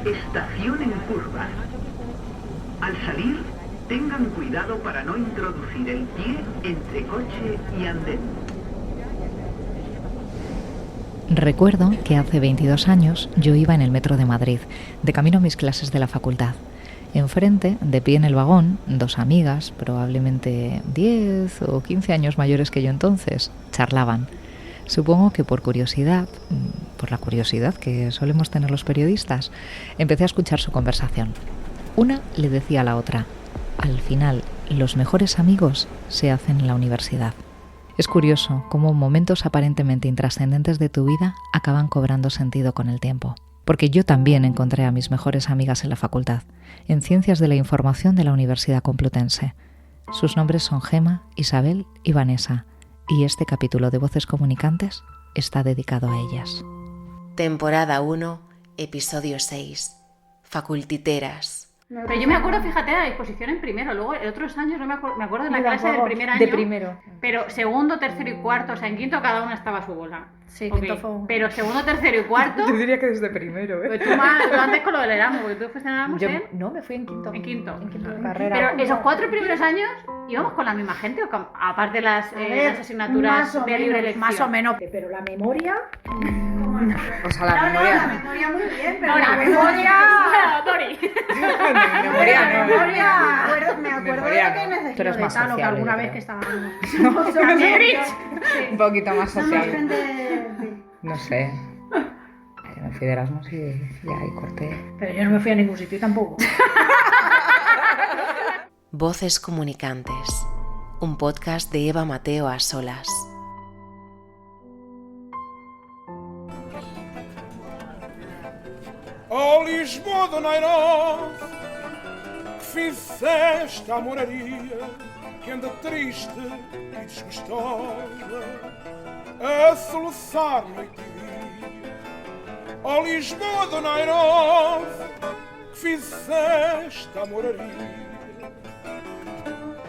Estación en curvas. Al salir, tengan cuidado para no introducir el pie entre coche y andén. Recuerdo que hace 22 años yo iba en el metro de Madrid, de camino a mis clases de la facultad. Enfrente, de pie en el vagón, dos amigas, probablemente 10 o 15 años mayores que yo entonces, charlaban. Supongo que por la curiosidad que solemos tener los periodistas, empecé a escuchar su conversación. Una le decía a la otra: al final, los mejores amigos se hacen en la universidad. Es curioso cómo momentos aparentemente intrascendentes de tu vida acaban cobrando sentido con el tiempo. Porque yo también encontré a mis mejores amigas en la facultad, en Ciencias de la Información de la Universidad Complutense. Sus nombres son Gema, Isabel y Vanessa, y este capítulo de Voces Comunicantes está dedicado a ellas. Temporada 1, episodio 6. Facultiteras. Pero yo me acuerdo, fíjate, de la disposición en primero, luego en otros años no me acuerdo de la clase del primer año. De primero. Pero segundo, tercero y cuarto, o sea, en quinto cada una estaba a su bola. Sí, Okay. quinto fue un... Pero segundo, tercero y cuarto... Yo diría que desde primero, ¿eh? Pues tú antes con lo del Erasmus, porque tú fuiste en Erasmus, No, me fui en quinto. En quinto. En quinto de carrera. Pero esos 4 primeros años íbamos con la misma gente, aparte de las asignaturas de libre elección. Más o menos. Pero la memoria... O sea, la memoria... la memoria muy bien, pero Ahora, la memoria... Tori. Me acuerdo de lo que necesito Tú eres de más tal o que sociable, alguna yo vez creo. que estábamos... Un poquito más Somos sociable. gente... No sé. Yo me fui de Erasmus y ahí corté. Pero yo no me fui a ningún sitio tampoco. Voces Comunicantes. Un podcast de Eva Mateo a solas. Oh Lisboa do Nairós, que fizeste a moraria, que anda triste e desgostosa, a soluçar noite e dia. Oh Lisboa do Nairós, que fizeste a moraria.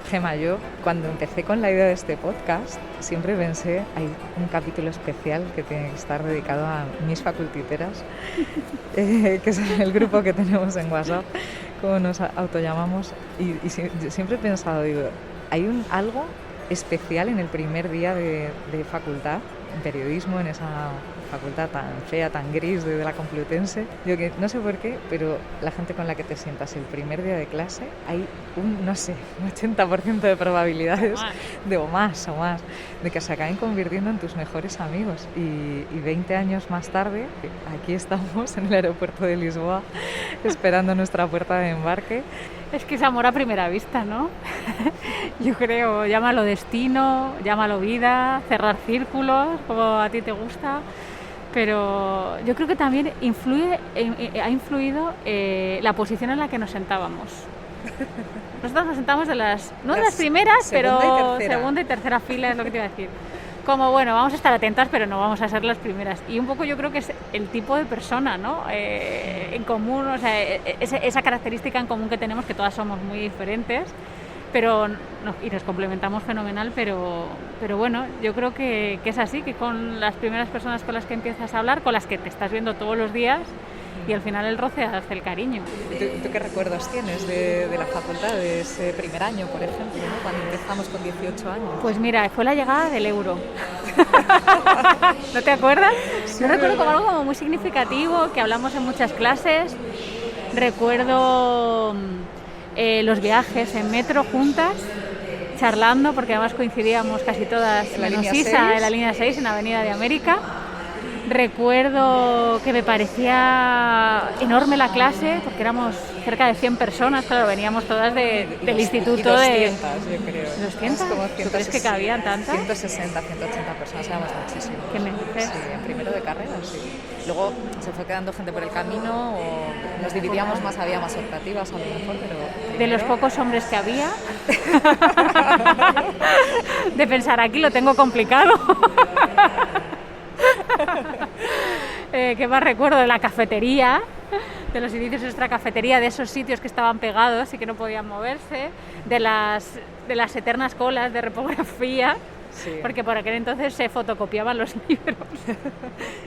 Gema, yo cuando empecé con la idea de este podcast siempre pensé, hay un capítulo especial que tiene que estar dedicado a mis facultiteras, que es el grupo que tenemos en WhatsApp, como nos autollamamos, y siempre he pensado, digo, hay algo especial en el primer día de facultad, en periodismo, en esa facultad tan fea, tan gris de la Complutense. Yo que no sé por qué, pero la gente con la que te sientas el primer día de clase, hay un 80% de probabilidades o más, de que se acaben convirtiendo en tus mejores amigos. Y 20 años más tarde, aquí estamos en el aeropuerto de Lisboa, esperando nuestra puerta de embarque. Es que es amor a primera vista, ¿no? Yo creo, llámalo destino, llámalo vida, cerrar círculos, como a ti te gusta. Pero yo creo que también ha influido la posición en la que nos sentábamos. Nosotros nos sentamos de las primeras, pero segunda y tercera fila es lo que te iba a decir. Como, bueno, vamos a estar atentas, pero no vamos a ser las primeras. Y un poco yo creo que es el tipo de persona, ¿no? En común, o sea, esa característica en común que tenemos, que todas somos muy diferentes, y nos complementamos fenomenal, pero bueno, yo creo que es así, que con las primeras personas con las que empiezas a hablar, con las que te estás viendo todos los días, y al final el roce hace el cariño. ¿Tú qué recuerdos tienes de la facultad, de ese primer año, por ejemplo, ¿no? Cuando empezamos con 18 años? Pues mira, fue la llegada del euro. ¿No te acuerdas? Yo recuerdo como algo como muy significativo, que hablamos en muchas clases. Recuerdo los viajes en metro juntas, charlando, porque además coincidíamos casi todas, menos Isa, en la línea 6, en la Avenida de América. Recuerdo que me parecía enorme la clase, porque éramos cerca de 100 personas, claro, veníamos todas del instituto 200, de... yo creo. ¿200? ¿Tú crees que cabían tantas? 160, 180 personas, éramos muchísimo. ¿Qué me dices? Sí, en primero de carrera, sí. Luego se fue quedando gente por el camino, o nos dividíamos más, había más optativas a lo mejor, pero... De los pocos hombres que había, de pensar, aquí lo tengo complicado. ¿Qué más recuerdo? De la cafetería, de los inicios de nuestra cafetería, de esos sitios que estaban pegados y que no podían moverse, de las eternas colas de repografía. Sí. Porque por aquel entonces se fotocopiaban los libros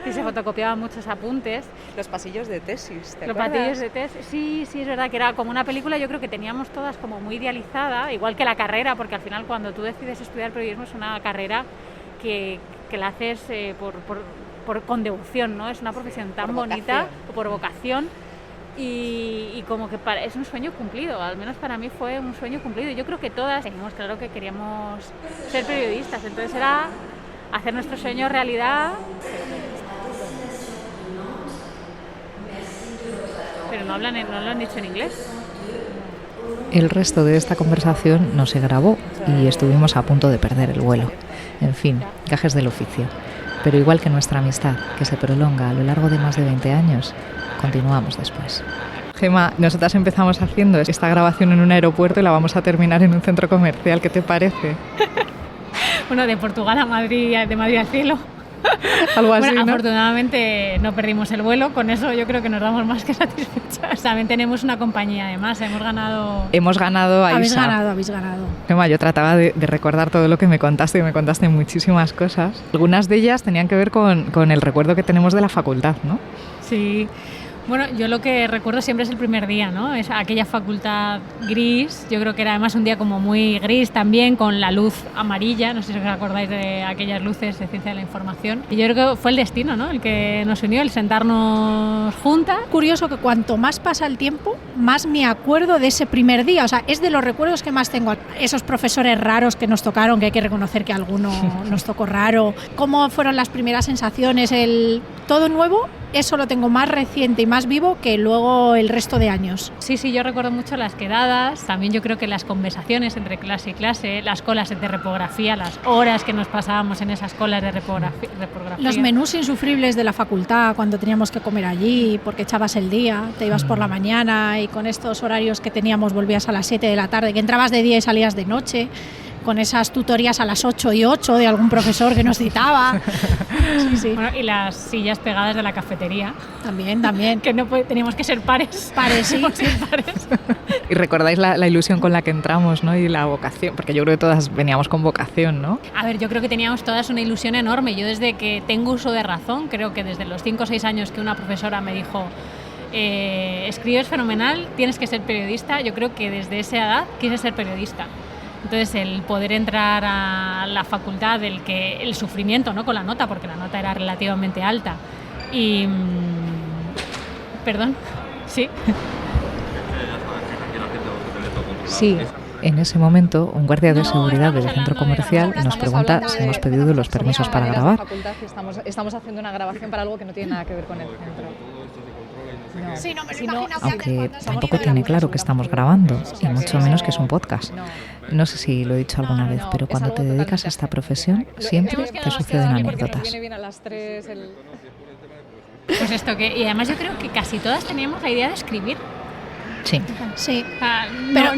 y se fotocopiaban muchos apuntes. Los pasillos de tesis, ¿te Los acuerdas? pasillos de tesis, sí, es verdad que era como una película, yo creo que teníamos todas como muy idealizada, igual que la carrera, porque al final cuando tú decides estudiar periodismo es una carrera que la haces con devoción, ¿no? Es una profesión tan bonita, por vocación. Y como que es un sueño cumplido, al menos para mí fue un sueño cumplido. Y yo creo que todas teníamos claro que queríamos ser periodistas, entonces era hacer nuestro sueño realidad. Pero no lo han dicho en inglés. El resto de esta conversación no se grabó y estuvimos a punto de perder el vuelo. En fin, gajes del oficio. Pero igual que nuestra amistad, que se prolonga a lo largo de más de 20 años, continuamos después. Gemma, nosotras empezamos haciendo esta grabación en un aeropuerto y la vamos a terminar en un centro comercial. ¿Qué te parece? Bueno, de Portugal a Madrid, de Madrid al cielo. Algo así, bueno, ¿no? Afortunadamente no perdimos el vuelo, con eso yo creo que nos damos más que satisfechas. También tenemos una compañía, además, hemos ganado a Isa. Habéis ganado. Gemma, yo trataba de recordar todo lo que me contaste y me contaste muchísimas cosas. Algunas de ellas tenían que ver con el recuerdo que tenemos de la facultad, ¿no? Sí. Bueno, yo lo que recuerdo siempre es el primer día, ¿no? Es aquella facultad gris, yo creo que era además un día como muy gris también, con la luz amarilla, no sé si os acordáis de aquellas luces de ciencia de la información. Y yo creo que fue el destino, ¿no? El que nos unió, el sentarnos juntas. Curioso que cuanto más pasa el tiempo, más me acuerdo de ese primer día, o sea, es de los recuerdos que más tengo. Esos profesores raros que nos tocaron, que hay que reconocer que alguno nos tocó raro, cómo fueron las primeras sensaciones, todo nuevo. Eso lo tengo más reciente y más vivo que luego el resto de años. Sí, yo recuerdo mucho las quedadas, también yo creo que las conversaciones entre clase y clase, las colas de repografía, las horas que nos pasábamos en esas colas de repografía. Los menús insufribles de la facultad cuando teníamos que comer allí, porque echabas el día, te ibas por la mañana y con estos horarios que teníamos volvías a las 7 de la tarde, que entrabas de día y salías de noche, con esas tutorías a las 8 y 8 de algún profesor que nos citaba. Sí. Bueno, y las sillas pegadas de la cafetería. También. Que no teníamos que ser pares. Sí. Pares. Y recordáis la ilusión con la que entramos, ¿no? Y la vocación, porque yo creo que todas veníamos con vocación, ¿no? A ver, yo creo que teníamos todas una ilusión enorme. Yo desde que tengo uso de razón, creo que desde los 5 o 6 años que una profesora me dijo escribes fenomenal, tienes que ser periodista, yo creo que desde esa edad quise ser periodista. Entonces el poder entrar a la facultad, el sufrimiento, ¿no? Con la nota, porque la nota era relativamente alta. Y perdón, sí. Sí. En ese momento, un guardia de seguridad del centro comercial nos pregunta si hemos pedido los permisos para grabar. Estamos haciendo una grabación para algo que no tiene nada que ver con el centro. Sí, no me lo imagino. Aunque tampoco tiene claro que estamos grabando, y mucho menos que es un podcast. No sé si lo he dicho alguna vez, pero cuando te dedicas a esta profesión, siempre te suceden anécdotas. Pues esto y además yo creo que casi todas teníamos la idea de escribir. Sí. Pero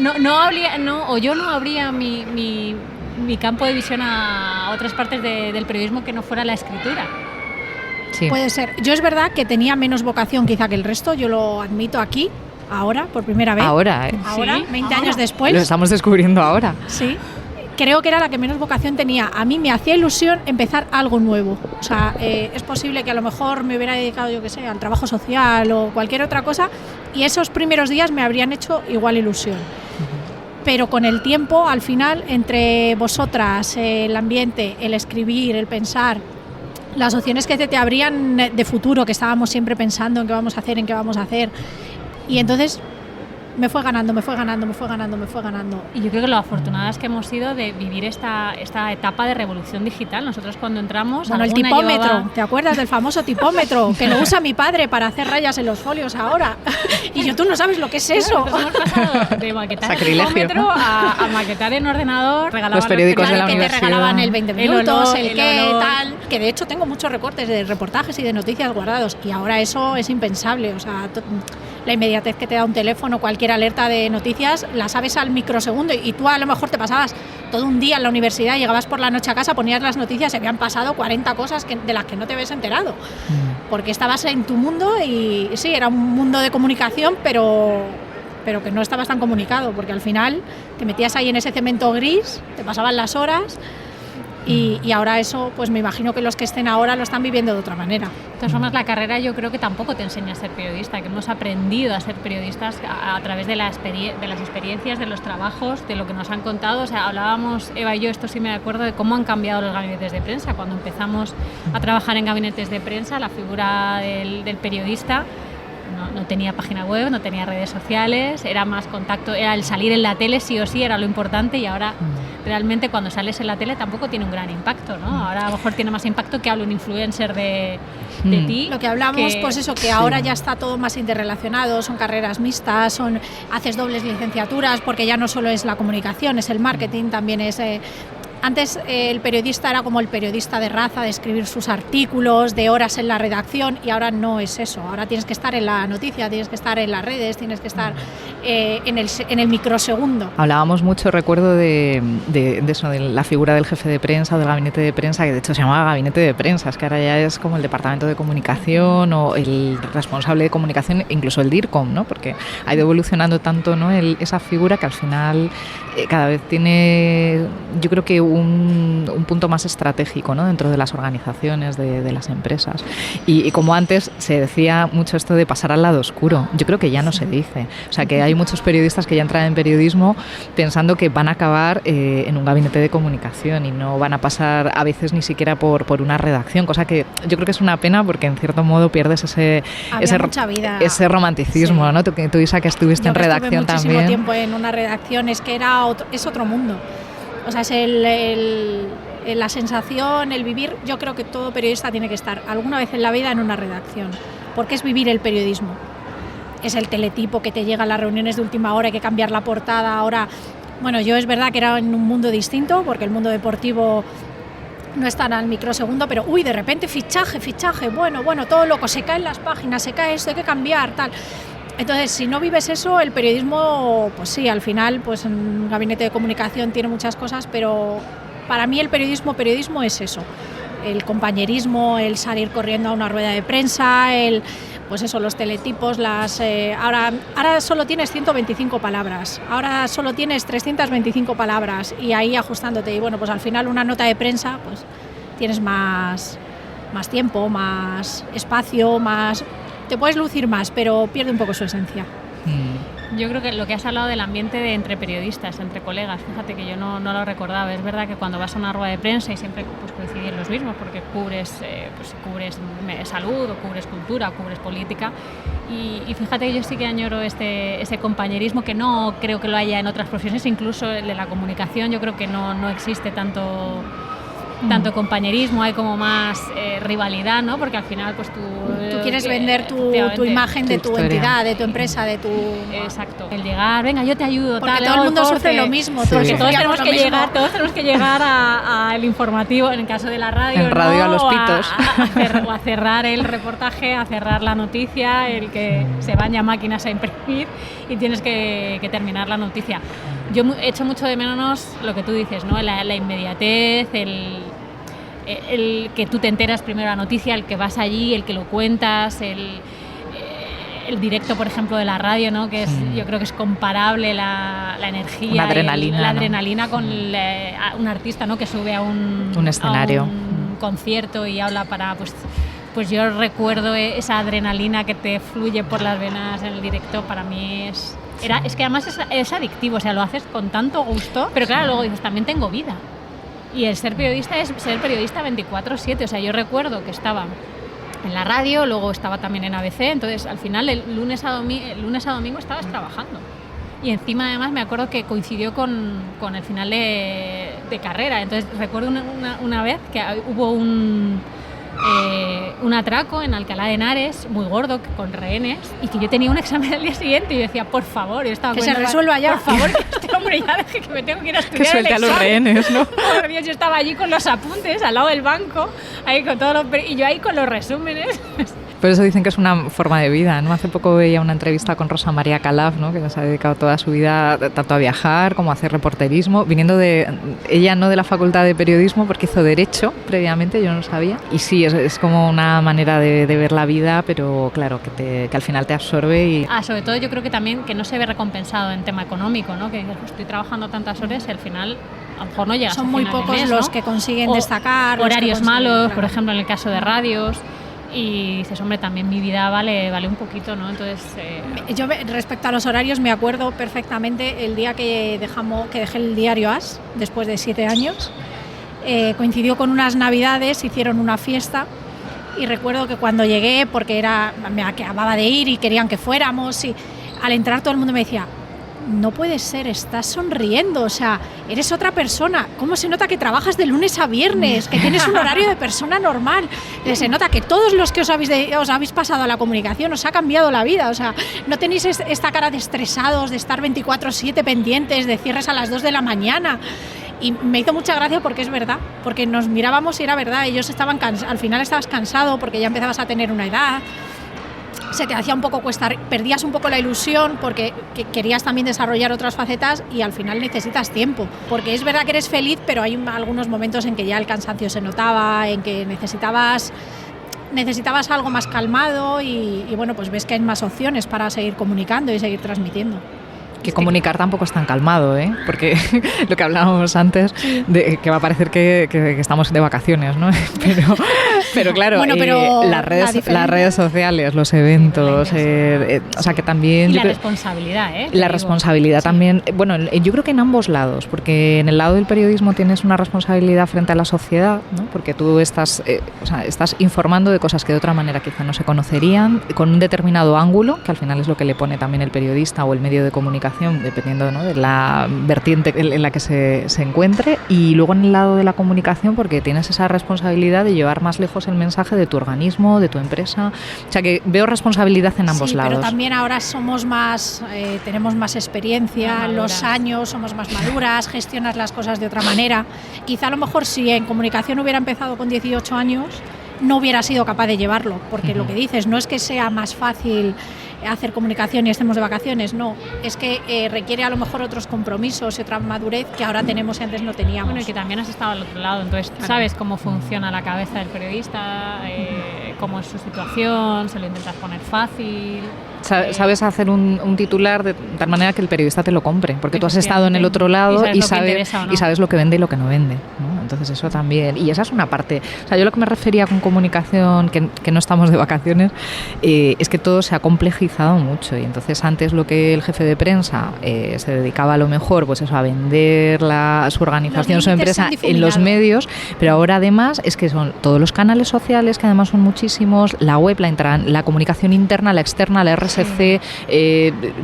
yo no abría mi campo de visión a otras partes del periodismo que no fuera la escritura. Sí. Puede ser. Yo es verdad que tenía menos vocación quizá que el resto, yo lo admito aquí, ahora, por primera vez. Ahora, Ahora, ¿Sí? 20 años después. Lo estamos descubriendo ahora. Sí. Creo que era la que menos vocación tenía. A mí me hacía ilusión empezar algo nuevo. O sea, es posible que a lo mejor me hubiera dedicado, yo qué sé, al trabajo social o cualquier otra cosa, y esos primeros días me habrían hecho igual ilusión. Pero con el tiempo, al final, entre vosotras, el ambiente, el escribir, el pensar, las opciones que te abrían de futuro, que estábamos siempre pensando en qué vamos a hacer, y entonces me fue ganando. Y yo creo que lo afortunadas que hemos sido de vivir esta etapa de revolución digital. Nosotros cuando entramos... Bueno, el tipómetro, ¿te acuerdas del famoso tipómetro? Que lo usa mi padre para hacer rayas en los folios ahora. Y tú no sabes lo que es eso. Hemos pasado de maquetar Sacrilegio, el tipómetro, ¿no? a maquetar en ordenador. Los periódicos de la que universidad. te regalaban el 20 minutos, el qué, olor. tal. Que de hecho tengo muchos recortes de reportajes y de noticias guardados. Y ahora eso es impensable. O sea, la inmediatez que te da un teléfono, cualquier alerta de noticias, la sabes al microsegundo, y tú a lo mejor te pasabas todo un día en la universidad, llegabas por la noche a casa, ponías las noticias y habían pasado 40 cosas de las que no te habías enterado, porque estabas en tu mundo y sí, era un mundo de comunicación, pero que no estabas tan comunicado, porque al final te metías ahí en ese cemento gris, te pasaban las horas Y ahora eso, pues me imagino que los que estén ahora lo están viviendo de otra manera. De todas formas, la carrera yo creo que tampoco te enseña a ser periodista, que hemos aprendido a ser periodistas a través de las experiencias, de los trabajos, de lo que nos han contado. O sea, hablábamos, Eva y yo, esto sí me acuerdo, de cómo han cambiado los gabinetes de prensa. Cuando empezamos a trabajar en gabinetes de prensa, la figura del periodista no tenía página web, no tenía redes sociales, era más contacto, era el salir en la tele sí o sí, era lo importante, y ahora realmente cuando sales en la tele tampoco tiene un gran impacto, ¿no? Ahora a lo mejor tiene más impacto que hable un influencer de ti. Lo que hablamos, pues eso, que ahora ya está todo más interrelacionado, son carreras mixtas, haces dobles licenciaturas, porque ya no solo es la comunicación, es el marketing, también es... Antes el periodista era como el periodista de raza, de escribir sus artículos, de horas en la redacción, y ahora no es eso. Ahora tienes que estar en la noticia, tienes que estar en las redes, tienes que estar en el microsegundo. Hablábamos mucho, recuerdo, de eso, de la figura del jefe de prensa o del gabinete de prensa, que de hecho se llamaba gabinete de prensa, es que ahora ya es como el departamento de comunicación o el responsable de comunicación, incluso el DIRCOM, ¿no? Porque ha ido evolucionando tanto, ¿no? Esa figura que al final cada vez tiene, yo creo que un punto más estratégico, ¿no? Dentro de las organizaciones, de las empresas. Y como antes se decía mucho esto de pasar al lado oscuro, yo creo que ya no se dice. O sea, que hay muchos periodistas que ya entran en periodismo pensando que van a acabar en un gabinete de comunicación y no van a pasar a veces ni siquiera por una redacción, cosa que yo creo que es una pena porque en cierto modo pierdes ese romanticismo, sí. ¿No? Tú, Isa, que estuviste en redacción también. Muchísimo tiempo en una redacción, es que es otro mundo. O sea, es la sensación, el vivir. Yo creo que todo periodista tiene que estar alguna vez en la vida en una redacción, porque es vivir el periodismo. Es el teletipo que te llega a las reuniones de última hora, hay que cambiar la portada. Ahora, bueno, yo es verdad que era en un mundo distinto, porque el mundo deportivo no es tan al microsegundo, pero de repente fichaje, bueno, todo loco, se caen las páginas, se cae esto, hay que cambiar, tal. Entonces, si no vives eso, el periodismo, pues sí, al final, pues en un gabinete de comunicación tiene muchas cosas, pero para mí el periodismo es eso, el compañerismo, el salir corriendo a una rueda de prensa, pues eso, los teletipos, ahora solo tienes 125 palabras, ahora solo tienes 325 palabras, y ahí ajustándote, y bueno, pues al final una nota de prensa, pues tienes más tiempo, más espacio, te puedes lucir más, pero pierde un poco su esencia. Yo creo que lo que has hablado del ambiente entre periodistas, entre colegas, fíjate que yo no lo recordaba. Es verdad que cuando vas a una rueda de prensa y siempre pues, coinciden los mismos, porque cubres salud, o cubres cultura, o cubres política, y fíjate que yo sí que añoro ese compañerismo, que no creo que lo haya en otras profesiones, incluso el de la comunicación. Yo creo que no existe tanto compañerismo, hay como más rivalidad, ¿no? Porque al final pues tú quieres vender tu imagen de tu entidad, de tu empresa, de tu... Exacto. El llegar, venga, yo te ayudo. Porque todo el mundo sufre lo mismo. Todos tenemos que llegar al informativo, en el caso de la radio. En radio, ¿no? A los pitos. O a cerrar el reportaje, a cerrar la noticia, el que se van ya máquinas a imprimir y tienes que terminar la noticia. Yo he hecho mucho de menos lo que tú dices, ¿no? La inmediatez, el que tú te enteras primero la noticia, el que vas allí, el que lo cuentas, el directo, por ejemplo, de la radio, ¿no? Que yo creo que es comparable la energía, la adrenalina, con un artista, ¿no? Que sube a un escenario, a un concierto y habla para pues yo recuerdo esa adrenalina que te fluye por las venas en el directo. Para mí es que además es adictivo, o sea, lo haces con tanto gusto, pero claro, luego dices, también tengo vida. Y el ser periodista es ser periodista 24/7, o sea, yo recuerdo que estaba en la radio, luego estaba también en ABC, entonces al final el lunes a domingo estabas trabajando. Y encima además me acuerdo que coincidió con el final de carrera, entonces recuerdo una vez que hubo un atraco en Alcalá de Henares, muy gordo, con rehenes, y que yo tenía un examen al día siguiente y yo decía, por favor, yo estaba que se resuelva ya, por favor, que este hombre ya deje, que me tengo que ir a estudiar. Que suelte a los rehenes, ¿no? Por Dios, yo estaba allí con los apuntes al lado del banco, ahí con todos y yo ahí con los resúmenes. Por eso dicen que es una forma de vida, ¿no? Hace poco veía una entrevista con Rosa María Calaf, ¿no? Que se ha dedicado toda su vida tanto a viajar como a hacer reporterismo, viniendo ella no de la Facultad de Periodismo, porque hizo Derecho previamente, yo no lo sabía. Y sí, es como una manera de ver la vida, pero claro, que al final te absorbe y... Sobre todo yo creo que también que no se ve recompensado en tema económico, ¿no? Que estoy trabajando tantas horas y al final a lo mejor no llegas. Son muy pocos mes, los ¿no? que consiguen destacar. Horarios malos, claro. por ejemplo, en el caso de radios. Y dices, hombre, también mi vida vale un poquito, ¿no? Entonces... Yo respecto a los horarios me acuerdo perfectamente el día que dejé el diario AS, después de 7 años. Coincidió con unas navidades, hicieron una fiesta y recuerdo que cuando llegué, porque me acababa de ir y querían que fuéramos, y al entrar todo el mundo me decía, no puede ser, estás sonriendo, o sea, eres otra persona. ¿Cómo se nota que trabajas de lunes a viernes? Que tienes un horario de persona normal. Se nota que todos los que os habéis pasado a la comunicación os ha cambiado la vida. O sea, no tenéis esta cara de estresados, de estar 24/7 pendientes, de cierres a las 2 de la mañana. Y me hizo mucha gracia porque es verdad, porque nos mirábamos y era verdad. Ellos estaban al final estabas cansado porque ya empezabas a tener una edad. Se te hacía un poco perdías un poco la ilusión porque querías también desarrollar otras facetas y al final necesitas tiempo, porque es verdad que eres feliz, pero hay algunos momentos en que ya el cansancio se notaba, en que necesitabas algo más calmado y bueno, pues ves que hay más opciones para seguir comunicando y seguir transmitiendo. Que comunicar tampoco es tan calmado, ¿eh? Porque lo que hablábamos antes, de que va a parecer que estamos de vacaciones, ¿no? Pero claro, bueno, pero las redes sociales, los eventos, o sea que también... Y la responsabilidad, ¿eh? La responsabilidad también, bueno, yo creo que en ambos lados, porque en el lado del periodismo tienes una responsabilidad frente a la sociedad, ¿no? Porque tú estás informando de cosas que de otra manera quizá no se conocerían, con un determinado ángulo, que al final es lo que le pone también el periodista o el medio de comunicación, dependiendo, ¿no?, de la vertiente en la que se encuentre, y luego en el lado de la comunicación porque tienes esa responsabilidad de llevar más lejos el mensaje de tu organismo, de tu empresa, o sea que veo responsabilidad en ambos lados. Pero también ahora somos más, tenemos más experiencia, los años, somos más maduras, gestionas las cosas de otra manera. Quizá a lo mejor si en comunicación hubiera empezado con 18 años no hubiera sido capaz de llevarlo, porque lo que dices no es que sea más fácil hacer comunicación y estemos de vacaciones, no, es que requiere a lo mejor otros compromisos y otra madurez que ahora tenemos y antes no teníamos. Bueno, y que también has estado al otro lado, entonces sabes cómo funciona la cabeza del periodista, cómo es su situación, se lo intentas poner fácil. Sabes hacer un titular de tal manera que el periodista te lo compre, porque tú has estado en el otro lado y sabes lo que vende y lo que no vende, ¿no? Entonces eso también, y esa es una parte. O sea, yo lo que me refería con comunicación, que no estamos de vacaciones, es que todo se ha complejizado mucho, y entonces antes lo que el jefe de prensa se dedicaba a lo mejor pues eso, a vender su organización, su empresa en los medios, pero ahora además es que son todos los canales sociales, que además son muchísimos, la web, la comunicación interna, la externa, la RSC,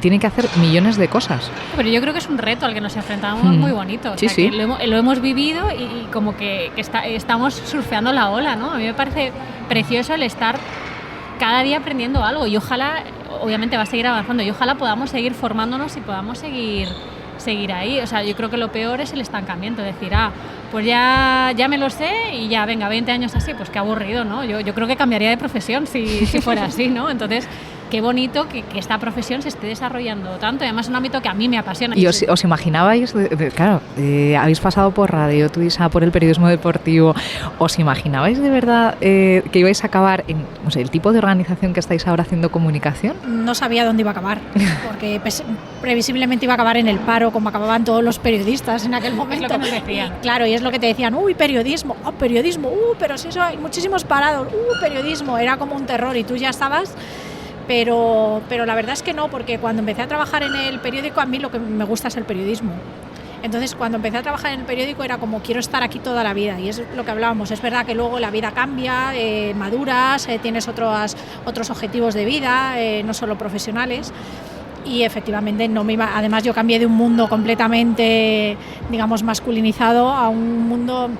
tienen que hacer millones de cosas. Pero yo creo que es un reto al que nos enfrentamos muy bonito. O sea, que lo hemos vivido y como que estamos surfeando la ola, ¿no? A mí me parece precioso el estar cada día aprendiendo algo y ojalá, obviamente va a seguir avanzando, y ojalá podamos seguir formándonos y podamos seguir ahí. O sea, yo creo que lo peor es el estancamiento, decir, pues ya me lo sé y ya, venga, 20 años así, pues qué aburrido, ¿no? Yo creo que cambiaría de profesión si fuera así, ¿no? Entonces, qué bonito que esta profesión se esté desarrollando tanto, y además es un ámbito que a mí me apasiona. ¿Y os imaginabais, claro, habéis pasado por radio, tú Isa, por el periodismo deportivo, ¿os imaginabais de verdad que ibais a acabar en, no sé, el tipo de organización que estáis ahora haciendo comunicación? No sabía dónde iba a acabar, porque previsiblemente iba a acabar en el paro, como acababan todos los periodistas en aquel momento. Es lo que nos decían. Claro, y es lo que te decían, periodismo, pero si eso hay muchísimos parados, periodismo, era como un terror y tú ya estabas... Pero la verdad es que no, porque cuando empecé a trabajar en el periódico, a mí lo que me gusta es el periodismo. Entonces, cuando empecé a trabajar en el periódico era como, quiero estar aquí toda la vida, y es lo que hablábamos. Es verdad que luego la vida cambia, maduras, tienes otros objetivos de vida, no solo profesionales, y efectivamente además yo cambié de un mundo completamente, digamos, masculinizado a un mundo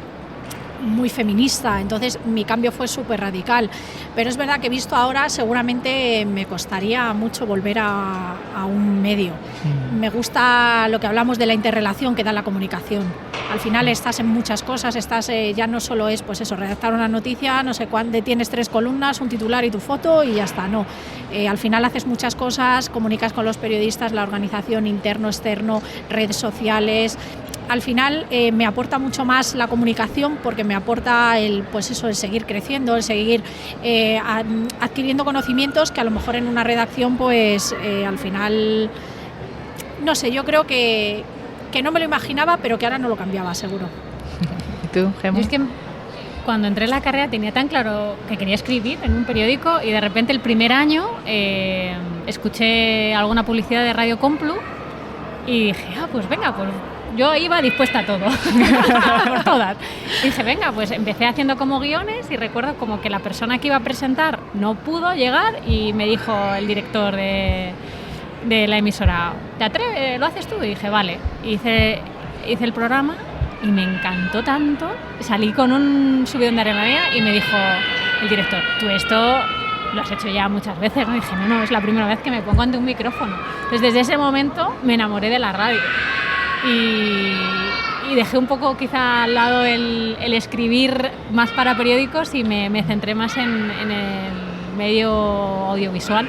muy feminista, entonces mi cambio fue súper radical, pero es verdad que visto ahora seguramente me costaría mucho volver a un medio. Me gusta lo que hablamos de la interrelación que da la comunicación. Al final estás en muchas cosas, ya no solo es pues eso, redactar una noticia, no sé cuándo, tienes 3 columnas, un titular y tu foto y ya está, no. Al final haces muchas cosas, comunicas con los periodistas, la organización interno, externo, redes sociales. Al final me aporta mucho más la comunicación porque me aporta el seguir creciendo, el seguir adquiriendo conocimientos que a lo mejor en una redacción al final, no sé, yo creo que que no me lo imaginaba, pero que ahora no lo cambiaba, seguro. ¿Y tú, Gemma? Yo es que cuando entré en la carrera tenía tan claro que quería escribir en un periódico y de repente el primer año escuché alguna publicidad de Radio Complu y dije, pues venga, pues yo iba dispuesta a todo, por todas. Y dije, venga, pues empecé haciendo como guiones y recuerdo como que la persona que iba a presentar no pudo llegar y me dijo el director de la emisora, ¿te atreves? ¿Lo haces tú? Y dije, vale. Hice el programa y me encantó tanto. Salí con un subidón de adrenalina y me dijo el director, tú esto lo has hecho ya muchas veces, ¿no? Y dije, no, es la primera vez que me pongo ante un micrófono. Entonces desde ese momento me enamoré de la radio y dejé un poco quizá al lado el escribir más para periódicos y me centré más en el medio audiovisual.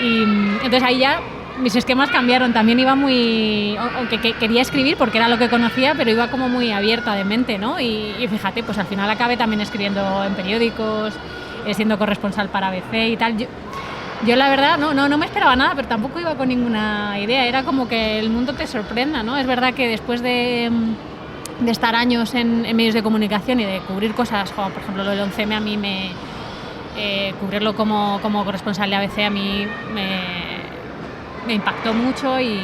Y entonces ahí ya mis esquemas cambiaron, también iba muy, aunque quería escribir porque era lo que conocía, pero iba como muy abierta de mente, ¿no? Y fíjate, pues al final acabé también escribiendo en periódicos, siendo corresponsal para ABC y tal. Yo la verdad no me esperaba nada, pero tampoco iba con ninguna idea, era como que el mundo te sorprenda, ¿no? Es verdad que después de estar años en medios de comunicación y de cubrir cosas, como por ejemplo lo del 11M, a mí cubrirlo como corresponsal de ABC a mí me impactó mucho y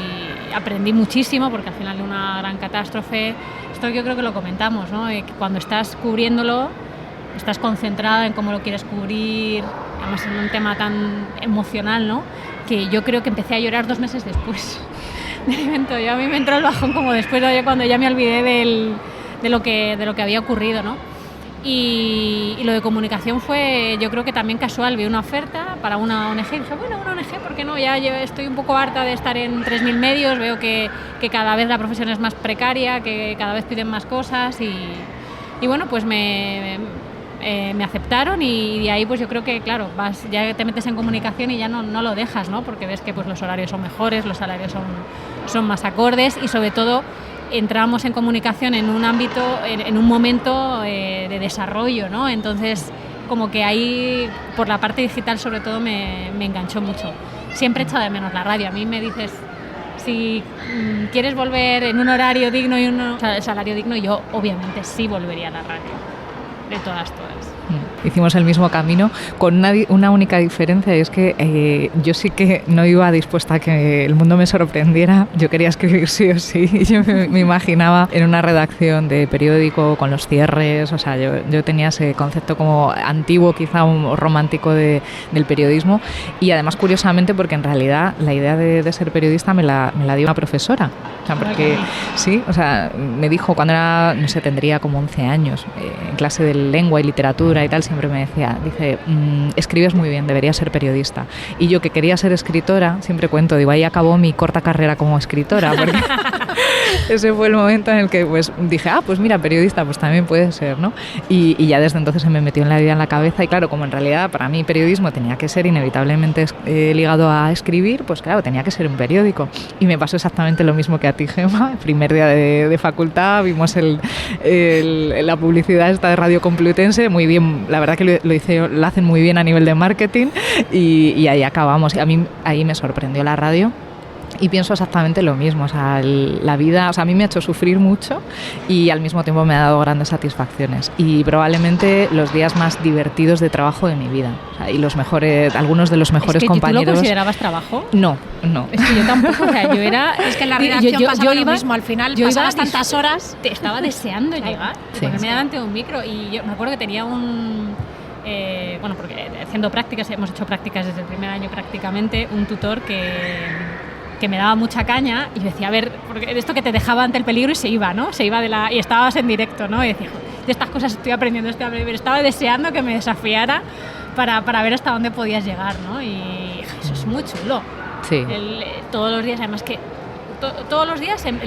aprendí muchísimo, porque al final de una gran catástrofe, esto yo creo que lo comentamos, ¿no? Que cuando estás cubriéndolo, estás concentrada en cómo lo quieres cubrir, además en un tema tan emocional, ¿no? Que yo creo que empecé a llorar 2 meses después del evento. A mí me entró el bajón como después, cuando ya me olvidé de lo que había ocurrido, ¿no? Y lo de comunicación fue, yo creo que también casual. Vi una oferta para una ONG y dije, bueno, una ONG, ¿por qué no? Ya estoy un poco harta de estar en 3.000 medios, veo que cada vez la profesión es más precaria, que cada vez piden más cosas y bueno, pues me aceptaron y de ahí pues yo creo que, claro, ya te metes en comunicación y ya no lo dejas, ¿no? Porque ves que pues los horarios son mejores, los salarios son más acordes y sobre todo entramos en comunicación en un ámbito, en un momento de desarrollo, ¿no? Entonces, como que ahí, por la parte digital sobre todo, me enganchó mucho. Siempre he echado de menos la radio. A mí me dices, si quieres volver en un horario digno y un salario digno, yo obviamente sí volvería a la radio, de todas. Hicimos el mismo camino con una única diferencia, y es que yo sí que no iba dispuesta a que el mundo me sorprendiera. Yo quería escribir sí o sí y yo me imaginaba en una redacción de periódico con los cierres, o sea, yo tenía ese concepto como antiguo, quizá un romántico del periodismo, y además curiosamente porque en realidad la idea de ser periodista me la dio una profesora. O sea, porque sí, o sea, me dijo cuando era, no sé, tendría como 11 años, en clase de lengua y literatura y tal, siempre me decía, escribes muy bien, deberías ser periodista. Y yo, que quería ser escritora, siempre cuento, digo, ahí acabó mi corta carrera como escritora, porque ese fue el momento en el que pues dije, pues mira, periodista, pues también puede ser, ¿no? Y ya desde entonces se me metió en la idea en la cabeza, y claro, como en realidad para mí periodismo tenía que ser inevitablemente ligado a escribir, pues claro, tenía que ser un periódico. Y me pasó exactamente lo mismo que a ti, Gemma. El primer día de facultad vimos la publicidad esta de Radio Complutense, muy bien, la verdad que lo hacen muy bien a nivel de marketing, y ahí acabamos. Y a mí ahí me sorprendió la radio. Y pienso exactamente lo mismo, o sea, la vida, o sea, a mí me ha hecho sufrir mucho y al mismo tiempo me ha dado grandes satisfacciones, y probablemente los días más divertidos de trabajo de mi vida, o sea, y algunos de los mejores compañeros. ¿Tú lo considerabas trabajo? No. Es que yo tampoco, o sea, yo era... Es que en la redacción pasaba lo mismo, al final pasabas tantas horas. Te estaba deseando llegar, ponerme delante de un micro, y yo me acuerdo que tenía porque haciendo prácticas, hemos hecho prácticas desde el primer año prácticamente, un tutor que me daba mucha caña, y yo decía, a ver, porque esto que te dejaba ante el peligro y se iba, ¿no? Y estabas en directo, ¿no? Y decía, de estas cosas estoy aprendiendo, pero estaba deseando que me desafiara para ver hasta dónde podías llegar, ¿no? Y eso es muy chulo. Sí. Todos los días, además que todos los días, en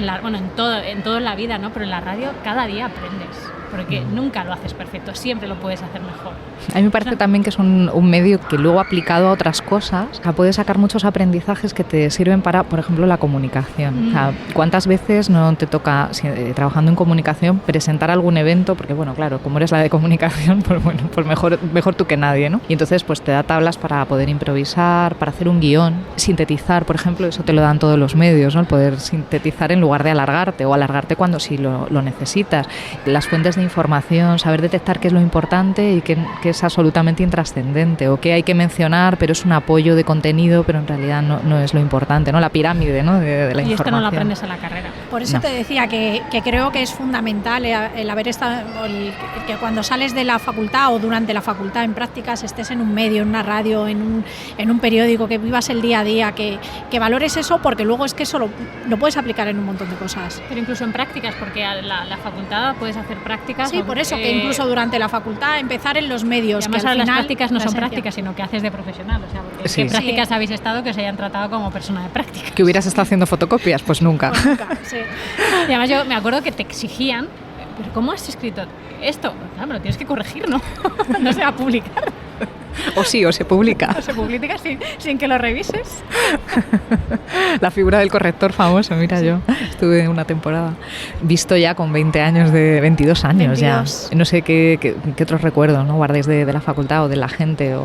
todo en la vida, ¿no? Pero en la radio cada día aprendes. porque nunca lo haces perfecto, siempre lo puedes hacer mejor. A mí me parece también que es un medio que luego aplicado a otras cosas, o sea, puedes sacar muchos aprendizajes que te sirven para, por ejemplo, la comunicación. O sea, ¿cuántas veces no te toca, trabajando en comunicación, presentar algún evento? Porque, bueno, claro, como eres la de comunicación, pues bueno, pues mejor tú que nadie, ¿no? Y entonces pues te da tablas para poder improvisar, para hacer un guión, sintetizar, por ejemplo, eso te lo dan todos los medios, ¿no? El poder sintetizar en lugar de alargarte, o alargarte cuando sí lo necesitas. Las fuentes de información, saber detectar qué es lo importante y qué es absolutamente intrascendente, o qué hay que mencionar, pero es un apoyo de contenido, pero en realidad no es lo importante, ¿no? La pirámide, ¿no? de la información. Y esto no lo aprendes en la carrera. Por eso te decía que creo que es fundamental el haber estado, que cuando sales de la facultad o durante la facultad en prácticas estés en un medio, en una radio, en un periódico, que vivas el día a día, que valores eso, porque luego es que eso lo puedes aplicar en un montón de cosas. Pero incluso en prácticas, porque a la facultad puedes hacer prácticas. Sí, por eso, que incluso durante la facultad empezar en los medios. Y además que al las final, prácticas no son prácticas, sino que haces de profesional. O sea, porque sí. ¿qué prácticas habéis estado que os hayan tratado como persona de práctica? ¿Que hubieras estado haciendo fotocopias? Pues nunca. Pues nunca, sí. Y además yo me acuerdo que te exigían, ¿pero cómo has escrito esto? Claro, me lo tienes que corregir, ¿no? No se va a publicar. O sí, o se publica. O se publica sin que lo revises. La figura del corrector famoso, mira, sí. Yo estuve una temporada. Visto ya con 20 años, 22 años 22. Ya. No sé qué otros recuerdos, ¿no? Guardéis de la facultad o de la gente.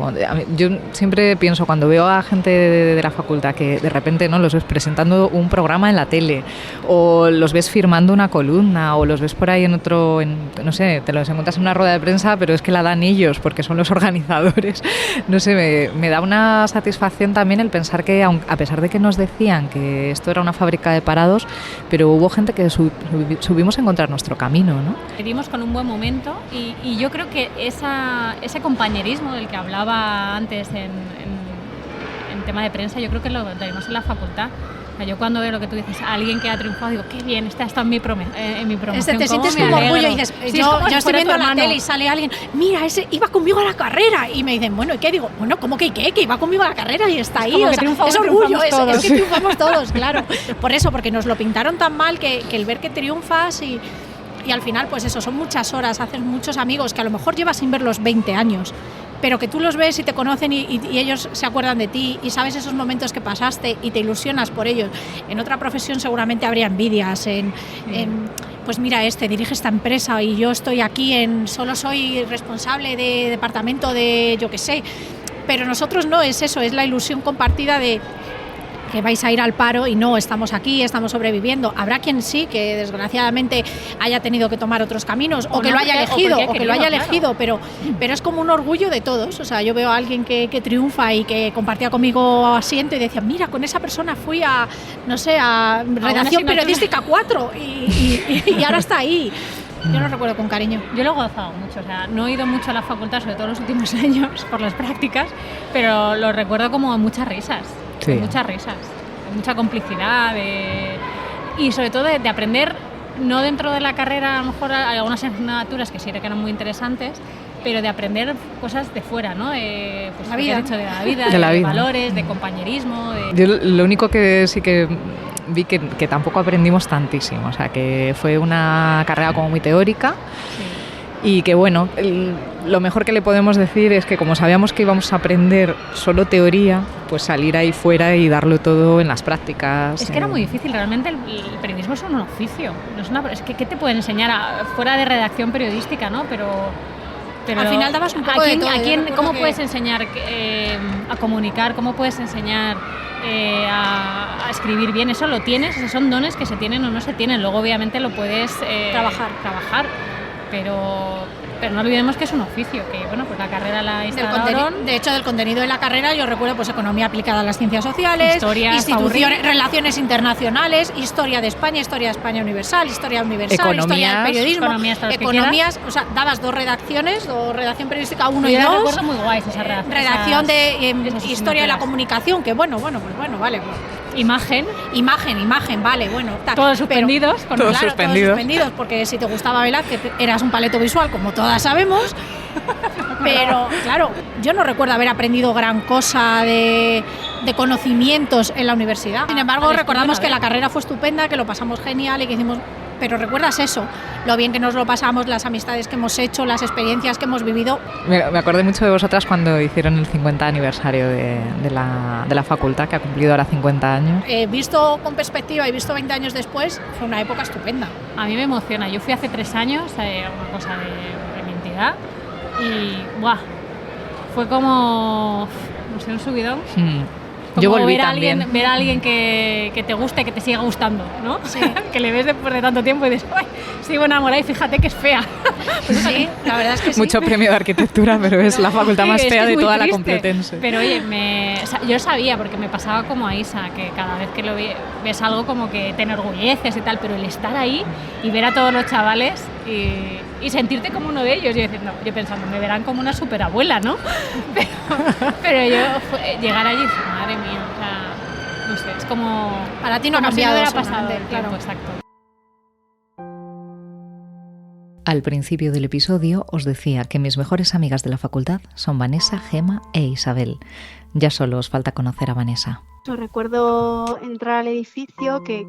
Yo siempre pienso, cuando veo a gente de la facultad que de repente, ¿no?, los ves presentando un programa en la tele, o los ves firmando una columna, o los ves por ahí en otro, no sé, te los encuentras en una rueda de prensa, pero es que la dan ellos porque son los organizadores. No sé, me da una satisfacción también el pensar que, a pesar de que nos decían que esto era una fábrica de parados, pero hubo gente que subimos a encontrar nuestro camino, ¿no? Vivimos con un buen momento y yo creo que ese compañerismo del que hablaba antes en tema de prensa, yo creo que lo tenemos en la facultad. Yo cuando veo lo que tú dices, a alguien que ha triunfado, digo, qué bien, está en mi promoción. Te sientes como orgullo y dices, yo estoy viendo la tele y sale alguien, mira, ese iba conmigo a la carrera. Y me dicen, bueno, ¿y qué? Digo, bueno, ¿cómo que qué? Que iba conmigo a la carrera y está ahí. O sea, es orgullo, es que triunfamos todos, claro. Por eso, porque nos lo pintaron tan mal que el ver que triunfas y al final, pues eso, son muchas horas, haces muchos amigos que a lo mejor llevas sin verlos 20 años. Pero que tú los ves y te conocen y ellos se acuerdan de ti y sabes esos momentos que pasaste y te ilusionas por ellos. En otra profesión seguramente habría envidias, pues mira, dirige esta empresa y yo estoy aquí solo soy responsable de departamento de yo qué sé. Pero nosotros no es eso, es la ilusión compartida de que vais a ir al paro y no, estamos aquí, estamos sobreviviendo. Habrá quien sí, que desgraciadamente haya tenido que tomar otros caminos o que lo haya elegido, pero es como un orgullo de todos. O sea, yo veo a alguien que triunfa y que compartía conmigo asiento y decía, mira, con esa persona fui a redacción periodística 4 y ahora está ahí. Yo lo recuerdo con cariño. Yo lo he gozado mucho, o sea, no he ido mucho a la facultad, sobre todo en los últimos años, por las prácticas, pero lo recuerdo como muchas risas. Sí. Muchas risas, mucha complicidad y sobre todo de aprender, no dentro de la carrera, a lo mejor hay algunas asignaturas que sí que eran muy interesantes, pero de aprender cosas de fuera, ¿no? Pues la vida. Hecho de la vida, de valores, de compañerismo. Yo lo único que sí que vi que tampoco aprendimos tantísimo, o sea, que fue una carrera como muy teórica. Sí. Y que bueno, lo mejor que le podemos decir es que como sabíamos que íbamos a aprender solo teoría, pues salir ahí fuera y darlo todo en las prácticas. Es que era muy difícil, realmente el periodismo es un oficio, no es que ¿qué te puede enseñar fuera de redacción periodística, ¿no? Pero al final dabas un poco de todo. ¿Cómo puedes enseñar a comunicar? ¿Cómo puedes enseñar a escribir bien? Eso lo tienes, esos son dones que se tienen o no se tienen. Luego obviamente lo puedes trabajar. Pero no olvidemos que es un oficio, que bueno, pues la carrera la instalaron. De hecho, del contenido de la carrera yo recuerdo pues economía aplicada a las ciencias sociales, instituciones, relaciones internacionales, historia de España universal, historia del periodismo, economías, o sea, dabas dos redacciones, redacción periodística 1 y 2. Recuerdo muy guays esa redacción de historia de la comunicación, que bueno, vale. Imagen, vale, bueno. Todos suspendidos. Todos suspendidos, porque si te gustaba Velázquez eras un paleto visual, como todas sabemos. Pero, claro, yo no recuerdo haber aprendido gran cosa de conocimientos en la universidad. Sin embargo, recordamos que la carrera fue estupenda, que lo pasamos genial y que hicimos pero recuerdas eso, lo bien que nos lo pasamos, las amistades que hemos hecho, las experiencias que hemos vivido. Me acordé mucho de vosotras cuando hicieron el 50 aniversario de la facultad, que ha cumplido ahora 50 años. Visto con perspectiva y visto 20 años después, fue una época estupenda. A mí me emociona. Yo fui hace 3 años a una cosa de mi entidad y ¡buah! Fue como, no sé, un subidón. Yo volví ver también. Ver a alguien que te guste, que te siga gustando, ¿no? Sí. Que le ves después de tanto tiempo y dices, ¡ay! Sigo enamorada y fíjate que es fea. Sí, la verdad es que sí. Mucho premio de arquitectura, pero es la facultad más Sí, fea es de muy toda triste. la Complutense. Pero oye, yo sabía, porque me pasaba como a Isa, que cada vez que ves algo como que te enorgulleces y tal, pero el estar ahí y ver a todos los chavales y sentirte como uno de ellos, yo pensando, me verán como una superabuela, ¿no? Pero llegar allí y decir, madre mía, o sea, no sé, es como... Para ti no ha como si cambiado, hubiera pasado seguramente, el tiempo, claro. exacto. Al principio del episodio os decía que mis mejores amigas de la facultad son Vanessa, Gema e Isabel. Ya solo os falta conocer a Vanessa. Recuerdo entrar al edificio que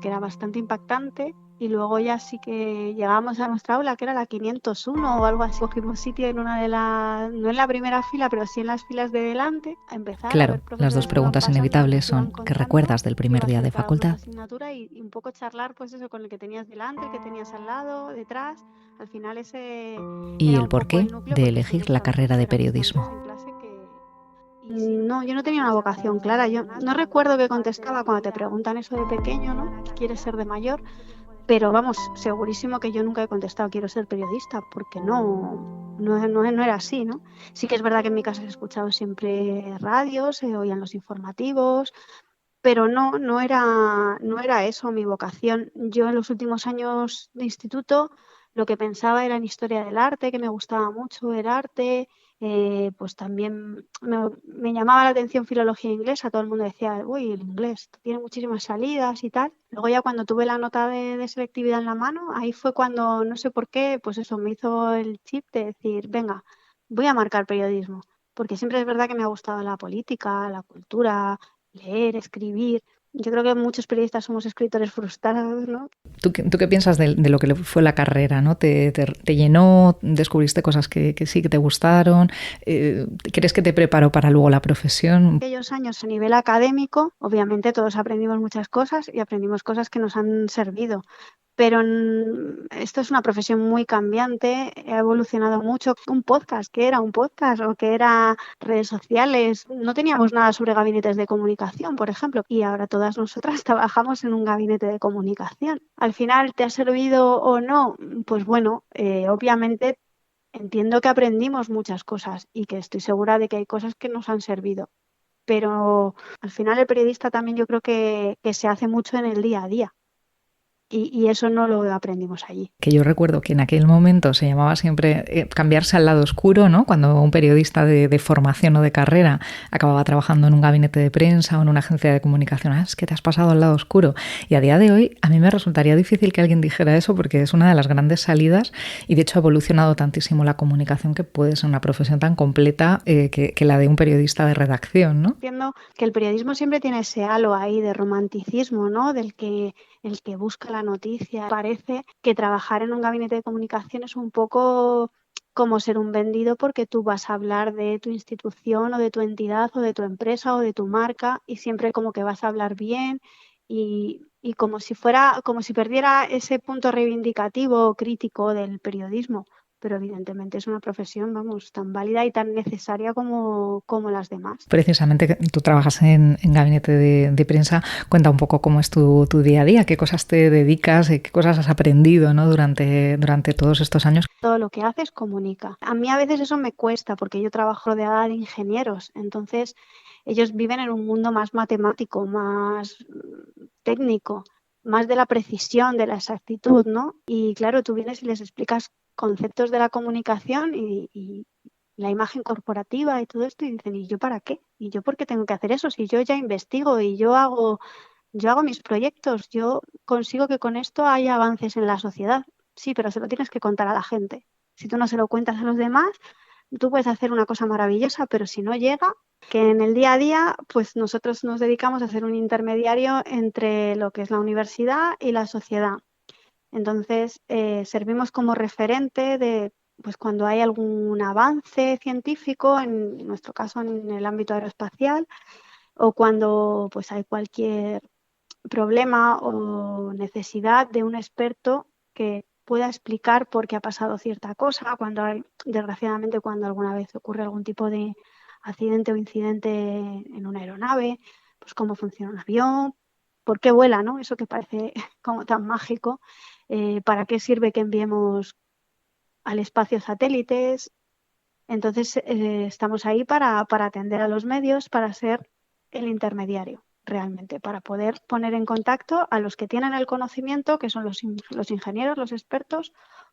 era bastante impactante y luego ya sí que llegábamos a nuestra aula, que era la 501 o algo así. Cogimos sitio en una no en la primera fila, pero sí en las filas de delante a empezar. Claro, las dos preguntas inevitables son ¿qué recuerdas del primer día de facultad? Y un poco charlar pues eso con el que tenías delante, el que tenías al lado, detrás. Al final ese... Y era el un poco porqué núcleo, de porque elegir la carrera de periodismo. en clase no, yo no tenía una vocación clara. Yo no recuerdo qué contestaba cuando te preguntan eso de pequeño, ¿no? ¿Qué quieres ser de mayor? Pero vamos, segurísimo que yo nunca he contestado quiero ser periodista, porque no era así, ¿no? Sí que es verdad que en mi casa he escuchado siempre radios, se oían los informativos, pero no era eso mi vocación. Yo en los últimos años de instituto lo que pensaba era en historia del arte, que me gustaba mucho el arte. Pues también me llamaba la atención filología inglesa. Todo el mundo decía, uy, el inglés tiene muchísimas salidas y tal. Luego ya cuando tuve la nota de selectividad en la mano, ahí fue cuando, no sé por qué, pues eso, me hizo el chip de decir, venga, voy a marcar periodismo. Porque siempre es verdad que me ha gustado la política, la cultura, leer, escribir. Yo creo que muchos periodistas somos escritores frustrados, ¿no? ¿Tú qué piensas de lo que fue la carrera, ¿no? ¿Te llenó? ¿Descubriste cosas que sí que te gustaron? ¿Crees que te preparó para luego la profesión? Aquellos años a nivel académico, obviamente todos aprendimos muchas cosas y aprendimos cosas que nos han servido. Pero esto es una profesión muy cambiante, ha evolucionado mucho. Un podcast, ¿qué era un podcast? O ¿qué era redes sociales? No teníamos nada sobre gabinetes de comunicación, por ejemplo, y ahora todas nosotras trabajamos en un gabinete de comunicación. Al final, ¿te ha servido o no? Pues bueno, obviamente entiendo que aprendimos muchas cosas y que estoy segura de que hay cosas que nos han servido. Pero al final el periodista también yo creo que se hace mucho en el día a día. Y eso no lo aprendimos allí. Que yo recuerdo que en aquel momento se llamaba siempre cambiarse al lado oscuro, ¿no? Cuando un periodista de formación o de carrera acababa trabajando en un gabinete de prensa o en una agencia de comunicación, es que te has pasado al lado oscuro. Y a día de hoy a mí me resultaría difícil que alguien dijera eso porque es una de las grandes salidas y de hecho ha evolucionado tantísimo la comunicación que puede ser una profesión tan completa que la de un periodista de redacción, ¿no? Entiendo que el periodismo siempre tiene ese halo ahí de romanticismo, ¿no? El que busca la noticia. Parece que trabajar en un gabinete de comunicación es un poco como ser un vendido porque tú vas a hablar de tu institución o de tu entidad o de tu empresa o de tu marca y siempre como que vas a hablar bien y como si perdiera ese punto reivindicativo o crítico del periodismo. Pero evidentemente es una profesión, vamos, tan válida y tan necesaria como las demás. Precisamente tú trabajas en gabinete de prensa. Cuenta un poco cómo es tu día a día, qué cosas te dedicas, qué cosas has aprendido, ¿no? durante todos estos años. Todo lo que haces comunica. A mí a veces eso me cuesta porque yo trabajo rodeada de ingenieros, entonces ellos viven en un mundo más matemático, más técnico, más de la precisión, de la exactitud, ¿no? Y claro, tú vienes y les explicas conceptos de la comunicación y la imagen corporativa y todo esto y dicen, ¿y yo para qué? ¿Y yo por qué tengo que hacer eso? Si yo ya investigo y yo hago mis proyectos, yo consigo que con esto haya avances en la sociedad. Sí, pero se lo tienes que contar a la gente. Si tú no se lo cuentas a los demás, tú puedes hacer una cosa maravillosa, pero si no llega, que en el día a día, pues nosotros nos dedicamos a ser un intermediario entre lo que es la universidad y la sociedad. Entonces, servimos como referente de pues cuando hay algún avance científico, en nuestro caso en el ámbito aeroespacial, o cuando pues hay cualquier problema o necesidad de un experto que pueda explicar por qué ha pasado cierta cosa, desgraciadamente cuando alguna vez ocurre algún tipo de accidente o incidente en una aeronave, pues cómo funciona un avión, por qué vuela, ¿no? Eso que parece como tan mágico, para qué sirve que enviemos al espacio satélites. Entonces, estamos ahí para atender a los medios, para ser el intermediario, realmente, para poder poner en contacto a los que tienen el conocimiento, que son los ingenieros, los expertos,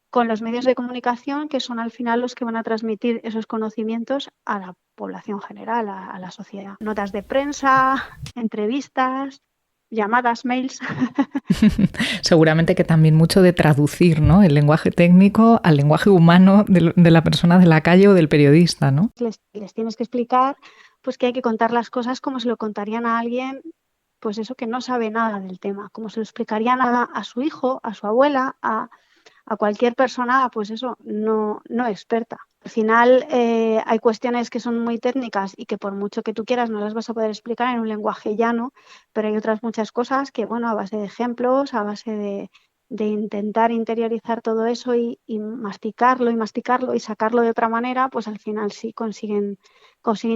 con los medios de comunicación, que son al final los que van a transmitir esos conocimientos a la población general, a la sociedad. Notas de prensa, entrevistas, llamadas, mails. Seguramente que también mucho de traducir, ¿no? El lenguaje técnico al lenguaje humano de la persona de la calle o del periodista, ¿no? Les tienes que explicar pues que hay que contar las cosas como se lo contarían a alguien, pues eso, que no sabe nada del tema, como se lo explicarían a su hijo, a su abuela, a cualquier persona, pues eso, no experta. Al final hay cuestiones que son muy técnicas y que por mucho que tú quieras no las vas a poder explicar en un lenguaje llano, pero hay otras muchas cosas que, bueno, a base de ejemplos, a base de intentar interiorizar todo eso y masticarlo y sacarlo de otra manera, pues al final sí consiguen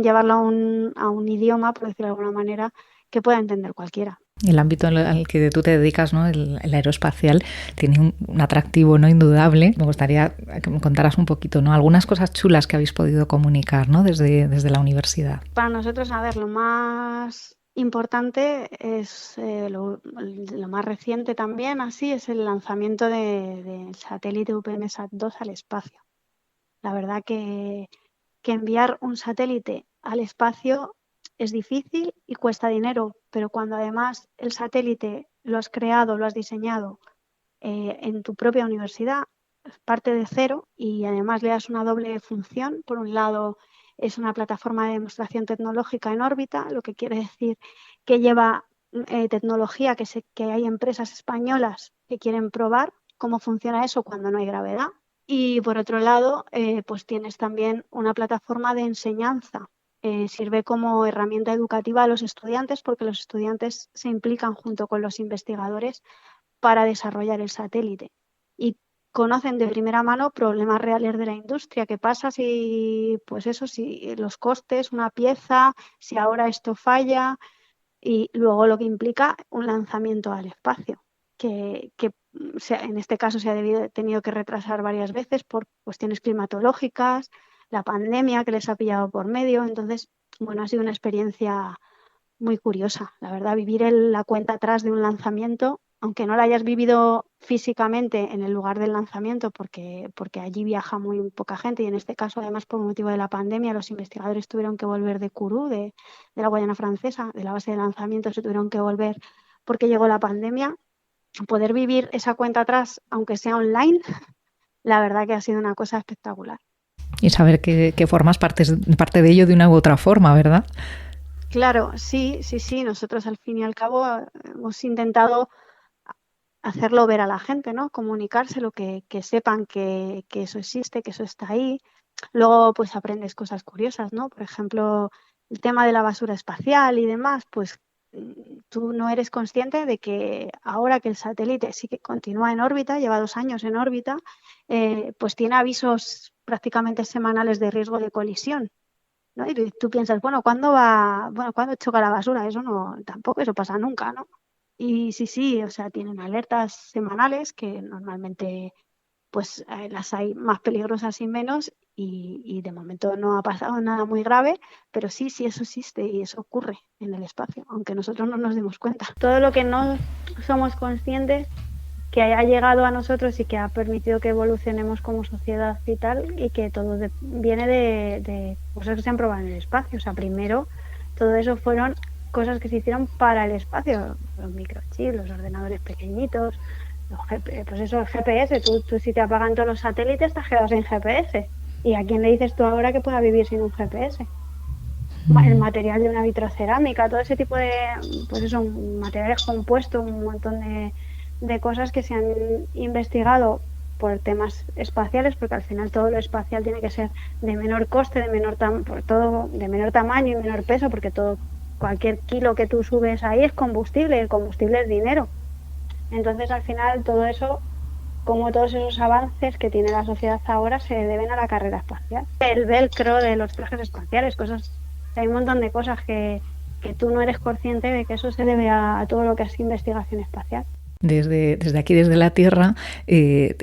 llevarlo a un idioma, por decirlo de alguna manera, que pueda entender cualquiera. El ámbito al que tú te dedicas, ¿no? El aeroespacial, tiene un atractivo, ¿no? Indudable. Me gustaría que me contaras un poquito, ¿no? Algunas cosas chulas que habéis podido comunicar, ¿no? Desde la universidad. Para nosotros, a ver, lo más importante es lo más reciente también, así, es el lanzamiento del satélite UPMSat-2 al espacio. La verdad que enviar un satélite al espacio es difícil y cuesta dinero, pero cuando además el satélite lo has creado, lo has diseñado en tu propia universidad, parte de cero y además le das una doble función. Por un lado, es una plataforma de demostración tecnológica en órbita, lo que quiere decir que lleva tecnología que hay empresas españolas que quieren probar cómo funciona eso cuando no hay gravedad. Y por otro lado, pues tienes también una plataforma de enseñanza. Sirve como herramienta educativa a los estudiantes porque los estudiantes se implican junto con los investigadores para desarrollar el satélite y conocen de primera mano problemas reales de la industria. ¿Qué pasa si los costes, una pieza, si ahora esto falla? Y luego lo que implica un lanzamiento al espacio, que en este caso se ha tenido que retrasar varias veces por cuestiones climatológicas, la pandemia que les ha pillado por medio. Entonces, bueno, ha sido una experiencia muy curiosa, la verdad, vivir la cuenta atrás de un lanzamiento, aunque no la hayas vivido físicamente en el lugar del lanzamiento, porque allí viaja muy poca gente y en este caso, además, por motivo de la pandemia, los investigadores tuvieron que volver de Kourou, de la Guayana Francesa, de la base de lanzamiento, se tuvieron que volver porque llegó la pandemia. Poder vivir esa cuenta atrás, aunque sea online, la verdad que ha sido una cosa espectacular. Y saber que formas parte de ello de una u otra forma, ¿verdad? Claro, sí. Nosotros al fin y al cabo hemos intentado hacerlo ver a la gente, ¿no? Comunicárselo, que sepan que eso existe, que eso está ahí. Luego, pues aprendes cosas curiosas, ¿no? Por ejemplo, el tema de la basura espacial y demás, pues tú no eres consciente de que ahora que el satélite sí que continúa en órbita, lleva 2 años en órbita, pues tiene avisos prácticamente semanales de riesgo de colisión, ¿no? Y tú piensas, ¿cuándo choca la basura? Tampoco eso pasa nunca, ¿no? Y sí, o sea, tienen alertas semanales que normalmente pues las hay más peligrosas y menos y de momento no ha pasado nada muy grave, pero sí, eso existe y eso ocurre en el espacio, aunque nosotros no nos demos cuenta. Todo lo que no somos conscientes que haya llegado a nosotros y que ha permitido que evolucionemos como sociedad y tal, y que todo viene de cosas que se han probado en el espacio. O sea, primero todo eso fueron cosas que se hicieron para el espacio, los microchips, los ordenadores pequeñitos, el GPS. Tú si te apagan todos los satélites te has quedado sin GPS. ¿Y a quién le dices tú ahora que pueda vivir sin un GPS? El material de una vitrocerámica, todo ese tipo de materiales compuestos, un montón de cosas que se han investigado por temas espaciales, porque al final todo lo espacial tiene que ser de menor coste, de menor de menor tamaño y menor peso, porque cualquier kilo que tú subes ahí es combustible, y el combustible es dinero. Entonces, al final, todo eso, como todos esos avances que tiene la sociedad ahora, se deben a la carrera espacial. El velcro de los trajes espaciales, hay un montón de cosas que tú no eres consciente de que eso se debe a todo lo que es investigación espacial. Desde aquí, desde la Tierra,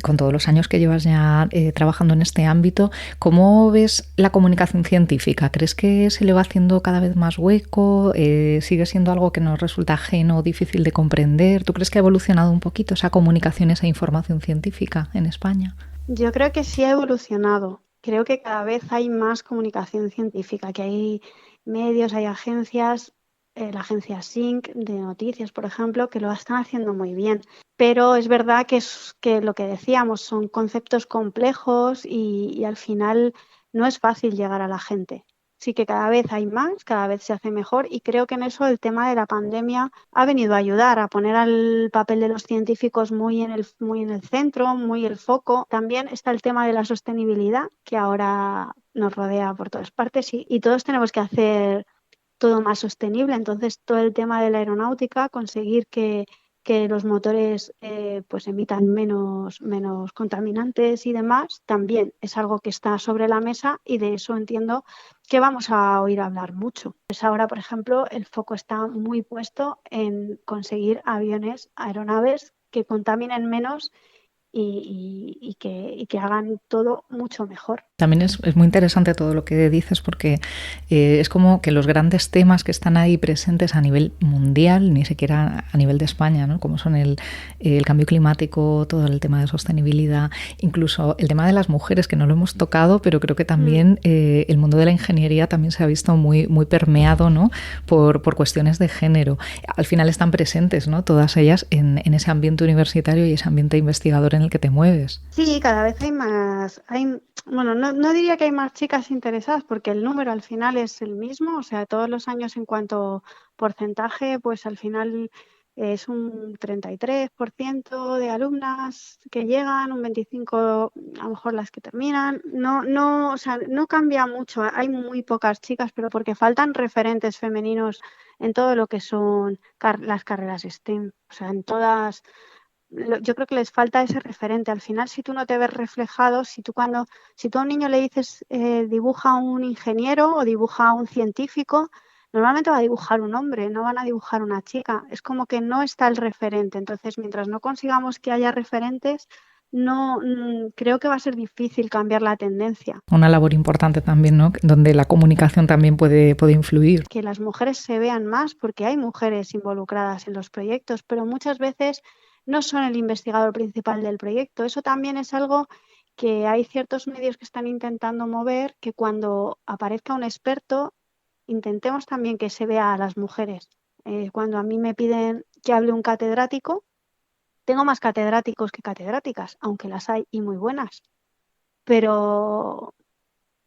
con todos los años que llevas ya trabajando en este ámbito, ¿cómo ves la comunicación científica? ¿Crees que se le va haciendo cada vez más hueco? ¿Sigue siendo algo que nos resulta ajeno o difícil de comprender? ¿Tú crees que ha evolucionado un poquito esa comunicación, esa información científica en España? Yo creo que sí ha evolucionado. Creo que cada vez hay más comunicación científica, que hay medios, hay agencias, la agencia SYNC de noticias, por ejemplo, que lo están haciendo muy bien. Pero es verdad que lo que decíamos son conceptos complejos y al final no es fácil llegar a la gente. Sí que cada vez hay más, cada vez se hace mejor y creo que en eso el tema de la pandemia ha venido a ayudar, a poner al papel de los científicos muy en el centro, muy el foco. También está el tema de la sostenibilidad que ahora nos rodea por todas partes y todos tenemos que hacer todo más sostenible. Entonces, todo el tema de la aeronáutica, conseguir que los motores pues emitan menos contaminantes y demás, también es algo que está sobre la mesa y de eso entiendo que vamos a oír hablar mucho. Pues ahora, por ejemplo, el foco está muy puesto en conseguir aeronaves que contaminen menos y que hagan todo mucho mejor. También es muy interesante todo lo que dices porque es como que los grandes temas que están ahí presentes a nivel mundial, ni siquiera a nivel de España, ¿no? Como son el cambio climático, todo el tema de sostenibilidad, incluso el tema de las mujeres, que no lo hemos tocado, pero creo que también el mundo de la ingeniería también se ha visto muy, muy permeado, ¿no? por cuestiones de género. Al final están presentes, ¿no? Todas ellas en ese ambiente universitario y ese ambiente investigador en el que te mueves. Sí, cada vez hay más, bueno, no diría que hay más chicas interesadas porque el número al final es el mismo, o sea, todos los años en cuanto porcentaje, pues al final es un 33% de alumnas que llegan, un 25% a lo mejor las que terminan, o sea, no cambia mucho, hay muy pocas chicas, pero porque faltan referentes femeninos en todo lo que son las carreras STEM, o sea, en todas. Yo creo que les falta ese referente. Al final, si tú no te ves reflejado, si tú a un niño le dices dibuja a un ingeniero o dibuja a un científico, normalmente va a dibujar un hombre, no van a dibujar una chica. Es como que no está el referente. Entonces, mientras no consigamos que haya referentes, creo que va a ser difícil cambiar la tendencia. Una labor importante también, ¿no? Donde la comunicación también puede influir. Que las mujeres se vean más porque hay mujeres involucradas en los proyectos, pero muchas veces no son el investigador principal del proyecto. Eso también es algo que hay ciertos medios que están intentando mover, que cuando aparezca un experto, intentemos también que se vea a las mujeres. Cuando a mí me piden que hable un catedrático, tengo más catedráticos que catedráticas, aunque las hay y muy buenas. Pero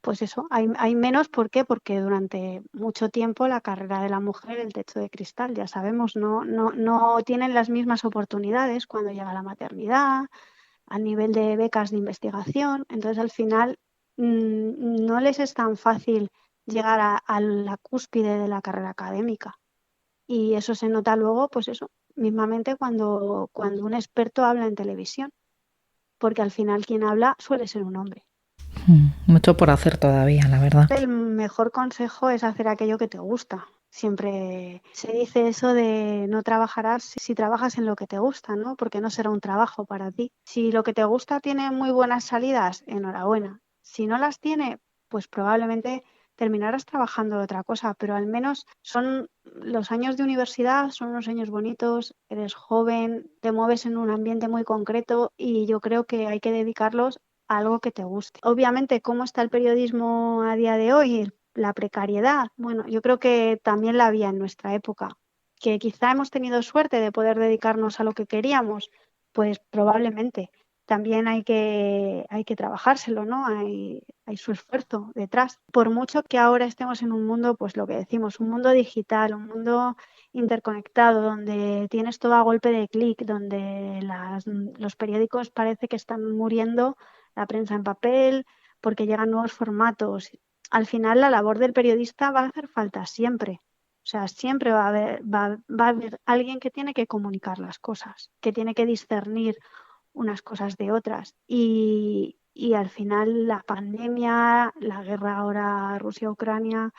pues eso, hay menos. ¿Por qué? Porque durante mucho tiempo la carrera de la mujer, el techo de cristal, ya sabemos, no tienen las mismas oportunidades cuando llega la maternidad, a nivel de becas de investigación. Entonces, al final, no les es tan fácil llegar a la cúspide de la carrera académica. Y eso se nota luego, pues eso, mismamente cuando un experto habla en televisión, porque al final quien habla suele ser un hombre. Mucho por hacer todavía, la verdad. El mejor consejo es hacer aquello que te gusta. Siempre se dice eso de no trabajarás si trabajas en lo que te gusta, ¿no? Porque no será un trabajo para ti. Si lo que te gusta tiene muy buenas salidas, enhorabuena. Si no las tiene, pues probablemente terminarás trabajando de otra cosa, pero al menos son los años de universidad, son unos años bonitos, eres joven, te mueves en un ambiente muy concreto y yo creo que hay que dedicarlos a algo que te guste. Obviamente, ¿cómo está el periodismo a día de hoy? La precariedad. Bueno, yo creo que también la había en nuestra época, que quizá hemos tenido suerte de poder dedicarnos a lo que queríamos, pues probablemente, también hay que trabajárselo, ¿no? Hay su esfuerzo detrás. Por mucho que ahora estemos en un mundo, pues lo que decimos, un mundo digital, un mundo interconectado, donde tienes todo a golpe de clic, donde los periódicos parece que están muriendo, la prensa en papel, porque llegan nuevos formatos. Al final la labor del periodista va a hacer falta siempre. O sea, siempre va a haber alguien que tiene que comunicar las cosas, que tiene que discernir unas cosas de otras. Y al final la pandemia, la guerra ahora Rusia-Ucrania,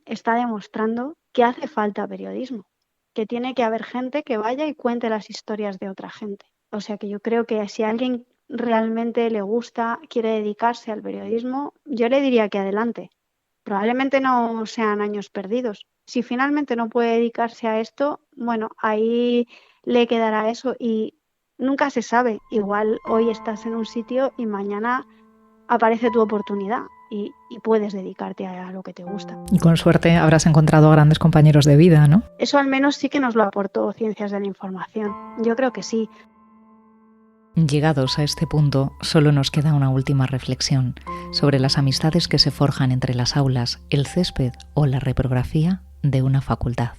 está demostrando que hace falta periodismo, que tiene que haber gente que vaya y cuente las historias de otra gente. O sea que yo creo que si a alguien realmente le gusta, quiere dedicarse al periodismo, yo le diría que adelante. Probablemente no sean años perdidos. Si finalmente no puede dedicarse a esto, bueno, ahí le quedará eso y nunca se sabe. Igual hoy estás en un sitio y mañana aparece tu oportunidad y puedes dedicarte a lo que te gusta. Y con suerte habrás encontrado grandes compañeros de vida, ¿no? Eso al menos sí que nos lo aportó Ciencias de la Información. Yo creo que sí. Llegados a este punto, solo nos queda una última reflexión sobre las amistades que se forjan entre las aulas, el césped o la reprografía de una facultad.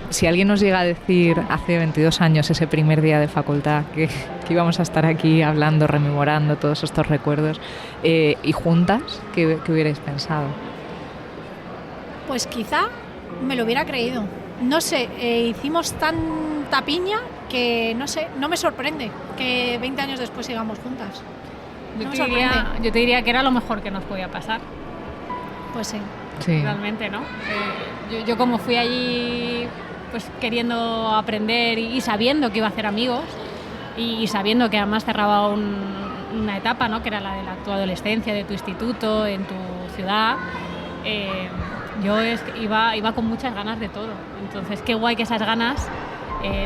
Si alguien nos llega a decir hace 22 años, ese primer día de facultad, que íbamos a estar aquí hablando, rememorando todos estos recuerdos, y juntas, ¿qué hubierais pensado? Pues quizá me lo hubiera creído. No sé, hicimos tanta piña que no sé, no me sorprende que 20 años después sigamos juntas. Yo te diría que era lo mejor que nos podía pasar. Pues sí. Realmente, ¿no? Yo como fui allí pues queriendo aprender y sabiendo que iba a hacer amigos y sabiendo que además cerraba una etapa, ¿no? Que era la de tu adolescencia, de tu instituto, en tu ciudad. Yo iba con muchas ganas de todo. Entonces, qué guay que esas ganas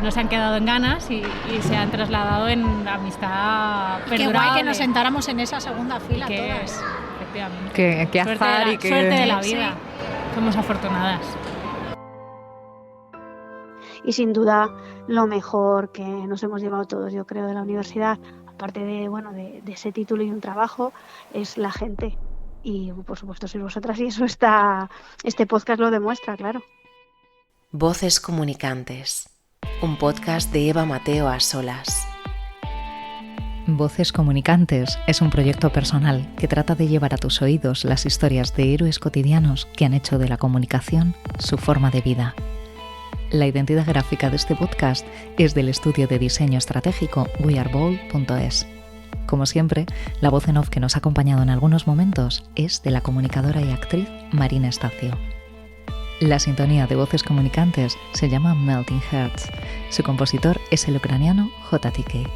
no se han quedado en ganas y se han trasladado en amistad perdurable. Qué guay que nos sentáramos en esa segunda fila todas. Efectivamente. Qué azar y qué... Suerte de la vida. Sí. Somos afortunadas. Y sin duda lo mejor que nos hemos llevado todos, yo creo, de la universidad, aparte de ese título y un trabajo, es la gente. Y por supuesto sois vosotras y eso este podcast lo demuestra, claro. Voces Comunicantes, un podcast de Eva Mateo a solas. Voces Comunicantes es un proyecto personal que trata de llevar a tus oídos las historias de héroes cotidianos que han hecho de la comunicación su forma de vida. La identidad gráfica de este podcast es del estudio de diseño estratégico wearebold.es. Como siempre, la voz en off que nos ha acompañado en algunos momentos es de la comunicadora y actriz Marina Estacio. La sintonía de Voces Comunicantes se llama Melting Hearts. Su compositor es el ucraniano JTK.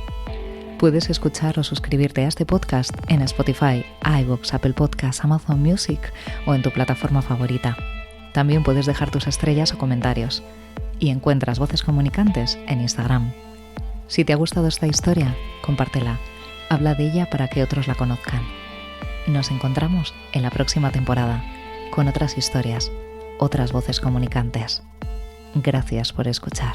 Puedes escuchar o suscribirte a este podcast en Spotify, iVoox, Apple Podcasts, Amazon Music o en tu plataforma favorita. También puedes dejar tus estrellas o comentarios. Y encuentras Voces Comunicantes en Instagram. Si te ha gustado esta historia, compártela. Habla de ella para que otros la conozcan. Nos encontramos en la próxima temporada con otras historias, otras voces comunicantes. Gracias por escuchar.